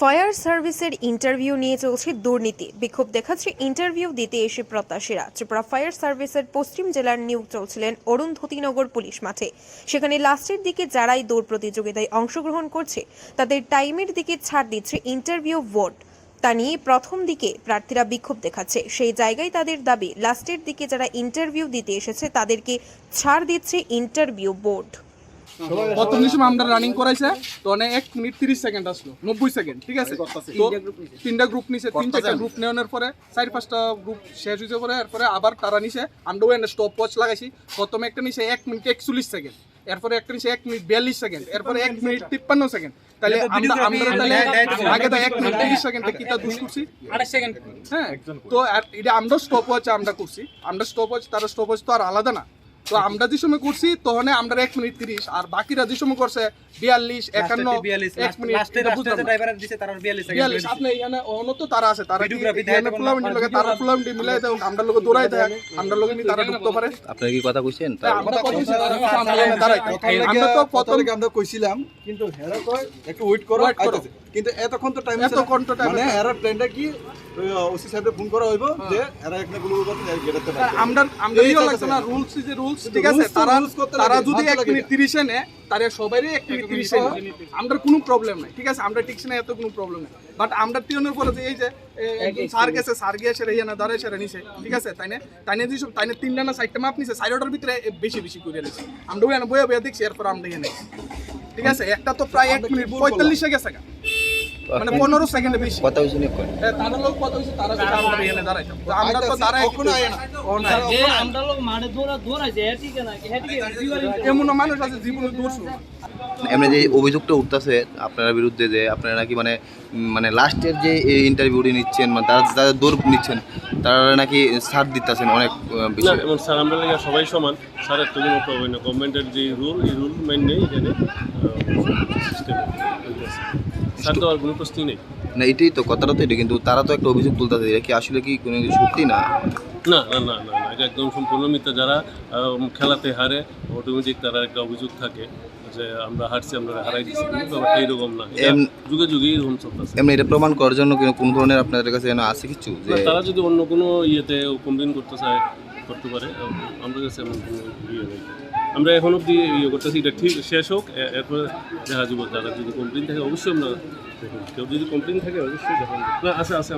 Fire সার্ভিসের interview নিয়ে চলছে দুর্নীতি। বিক্ষোভ দেখাচ্ছে ইন্টারভিউ দিতে এসে প্রত্যাশীরা। ত্রিপুরা ফায়ার সার্ভিসের পশ্চিম জেলার নিয়োগ চলছিলেন অরুন্ধতিনগর পুলিশ মাঠে। সেখানে লাস্টের দিকে যারাই দৌড় প্রতিযোগিতায় অংশগ্রহণ করছে তাদের টাইমের দিকে ছাড় দিচ্ছে ইন্টারভিউ বোর্ড। তা নিয়ে প্রথম দিকে প্রার্থীরা বিক্ষোভ দেখাচ্ছে। সেই জায়গায় তাদের দাবি, লাস্টের দিকে যারা ইন্টারভিউ দিতে এসেছে তাদেরকে ছাড় দিচ্ছে ইন্টারভিউ বোর্ড। প্রথম সময় আমরা রানিং করাইছে তো 1 মিনিট 30 সেকেন্ড আসলো, 90 সেকেন্ড, ঠিক আছে। তো তিনটা গ্রুপ নিছে, 3-4টা গ্রুপ নেওয়ার পরে 4-5টা গ্রুপ শেষ হয়েছে পরে এরপরে আবার তারা নিছে। আমরা ওখানে স্টপ ওয়াচ লাগাইছি। প্রথমে একটা নিছে 1 মিনিট 41 সেকেন্ড, এরপরে একটা নিছে 1 মিনিট 42 সেকেন্ড, এরপরে 1 মিনিট 53 সেকেন্ড। তাহলে আমরা আগে তো 1 মিনিট 30 সেকেন্ড কিটা দুষ করছি 28 সেকেন্ড। হ্যাঁ, তো এটা আমরা স্টপ ওয়াচ আমরা করছি। আমরা স্টপ ওয়াচ, তারা স্টপ ওয়াচ তো আর আলাদা না। তো আমরা যে সময় করছি তখন আমরা 1 মিনিট 30, আর বাকিরা যে সময় করছে 42, 51, 1 মিনিট। ড্রাইভার দিছে তার 42 সেকেন্ড। 42 আপনি এখানে অনত তারা আছে, তারা এখানে ফুলামন্ডি লগে তারা ফুলামন্ডি মিলাই দেয়, আমরা লগে দৌড়াই দেয়, আমরা লগে নি তারা ঢুকতে পারে। আপনারা কি কথা কইছেন? আমরা কথা কইছি, তারা আমরা এখানে দাঁড়াই। আমরা তো প্রথম আমরা কইছিলাম, কিন্তু হেরা কয় একটু ওয়েট করো, আইতাছে। কিন্তু এতক্ষণ তো টাইম মানে হেরা প্ল্যানটা কি ওসি সাহেবকে ফোন করা হইব যে হেরা এখানে গুলো করতে গেটাতে পারে। আমরা ইও লাগছে না, রুলস ইজ রুলস, ঠিক আছে। তারা যদি 1 মিনিট 30 এ নেয় তারে সবাইরে 1 মিনিট 30 এ নেয়, আমরা কোনো প্রবলেম নাই, ঠিক আছে। আমরা টিকছি না, এত কোনো প্রবলেম নাই। বাট আমরা টিওনের পরে যে এই যে স্যার গেছে, স্যার গিয়ে সেরে না দাঁড়ায় সেরে নিছে, ঠিক আছে। তাইনে যে সব তাইনে 3টা না 4টা মাপ নিছে, 4টার ভিতরে বেশি বেশি করে নিছে। আমরা ওখানে বইয়া বইয়া দেখছি, এরপর আমরা এখানে, ঠিক আছে। একটা তো প্রায় 1 মিনিট 45 গেছে, মানে 15 সেকেন্ডে বেশি কথা হইছে নি কোন? তারা লোক কত হইছে, তারা যদি আমরা এখানে দাঁড়াইতাম তো আমরা তো দাঁড়াই কখনো আয় না। যে আমরা লোক মাঠে দৌড়াইছে ঠিক না, এমন মানুষ আছে জীবনে দৌড়ছো। এমনি যে অভিযোগটা উঠতেছে আপনার বিরুদ্ধে যে আপনারা নাকি মানে লাস্টের যে ইন্টারভিউটি নিচ্ছেন, মানে তারা দৌড় নিচ্ছেন, তারা নাকি ছাড় দিতেছেন অনেক বেশি। না, এমন স্যার আমরা লাগে সবাই সমান, স্যারের তো কোনো প্রবলেম না। গভর্নমেন্টের যে রুল, এই রুল মেনে এখানে সিস্টেম স্যার তো আর কোনো প্রশ্নই নেই। না, এটাই তো কথাটা তো এটা, কিন্তু তারা তো একটা অভিযোগ তুলতেছে, এটা কি আসলে কি কোনো কিছু সত্যি না? না না না না না, এটা একদম সম্পূর্ণ মিথ্যা। যারা খেলাতে হারে অটোমেটিক তারা একটা অভিযোগ থাকে যে আমরা হারছি, আমরা হারাই দিচ্ছি, কিন্তু ব্যাপারটা এইরকম না। যুগে যুগে এরকম চলতেছে। এমনি এটা প্রমাণ করার জন্য কোন ধরনের আপনাদের কাছে আছে কিছু? তারা যদি অন্য কোনো ইয়েতে কমপ্লেন করতে চায় করতে পারে, আমাদের কাছে এমন কোনো ইয়ে নেই। আমরা এখন অব্দি ইয়ে করতেছি, এটা ঠিক শেষ হোক, এরপরে দেখা যাবো। যারা যদি কমপ্লেন থাকে অবশ্যই আমরা দেখুন, কেউ যদি কমপ্লেন থাকে অবশ্যই দেখা না আছে আছে।